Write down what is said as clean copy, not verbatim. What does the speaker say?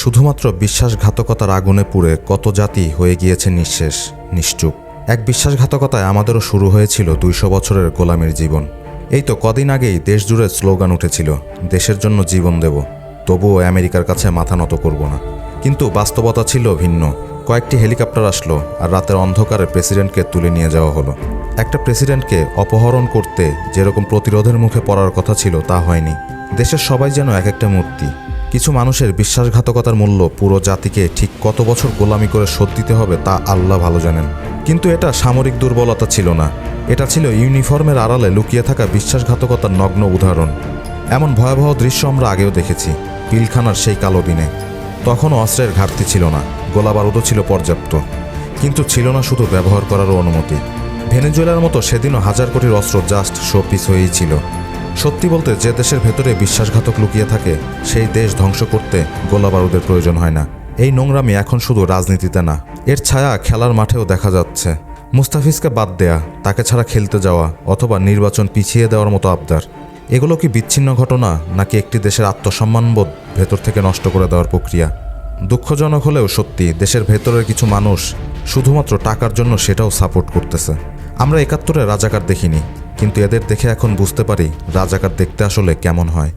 শুধুমাত্র বিশ্বাসঘাতকতার আগুনে পুড়ে কত জাতি হয়ে গিয়েছে নিঃশেষ, নিশ্চুপ। এক বিশ্বাসঘাতকতায় আমাদেরও শুরু হয়েছিল 200 বছরের গোলামির জীবন। এই তো কদিন আগেই দেশ জুড়ে স্লোগান উঠেছিল, দেশের জন্য জীবন দেব, তবুও আমেরিকার কাছে মাথা নত করব না। কিন্তু বাস্তবতা ছিল ভিন্ন। কয়েকটি হেলিকপ্টার আসলো আর রাতের অন্ধকারে প্রেসিডেন্টকে তুলে নিয়ে যাওয়া হলো। একটা প্রেসিডেন্টকে অপহরণ করতে যেরকম প্রতিরোধের মুখে পড়ার কথা ছিল তা হয়নি। দেশের সবাই যেন এক একটা মূর্তি। কিছু মানুষের বিশ্বাসঘাতকতার মূল্য পুরো জাতিকে ঠিক কত বছর গোলামি করে শোধ দিতে হবে তা আল্লাহ ভালো জানেন। কিন্তু এটা সামরিক দুর্বলতা ছিল না, এটা ছিল ইউনিফর্মের আড়ালে লুকিয়ে থাকা বিশ্বাসঘাতকতার নগ্ন উদাহরণ। এমন ভয়াবহ দৃশ্য আমরা আগেও দেখেছি, পিলখানার সেই কালো দিনে। তখনও অস্ত্রের ঘাটতি ছিল না, গোলাবারুদও ছিল পর্যাপ্ত, কিন্তু ছিল না শুধু ব্যবহার করারও অনুমতি। ভেনেজুয়েলার মতো সেদিনও হাজার কোটির অস্ত্র জাস্ট শো পিস হয়েই ছিল। সত্যি বলতে, যে দেশের ভেতরে বিশ্বাসঘাতক লুকিয়ে থাকে সেই দেশ ধ্বংস করতে গোলাবারুদের প্রয়োজন হয় না। এই নোংরামি এখন শুধু রাজনীতিতে না, এর ছায়া খেলার মাঠেও দেখা যাচ্ছে। মুস্তাফিজকে বাদ দেয়া, তাকে ছাড়া খেলতে যাওয়া অথবা নির্বাচন পিছিয়ে দেওয়ার মতো আবদার, এগুলো কি বিচ্ছিন্ন ঘটনা নাকি একটি দেশের আত্মসম্মানবোধ ভেতর থেকে নষ্ট করে দেওয়ার প্রক্রিয়া? দুঃখজনক হলেও সত্যি, দেশের ভেতরের কিছু মানুষ শুধুমাত্র টাকার জন্য সেটাও সাপোর্ট করতেছে। আমরা 71-এ রাজাকার দেখিনি, কিন্তু এদের দেখে এখন বুঝতে পারি রাজাকার দেখতে আসলে কেমন হয়।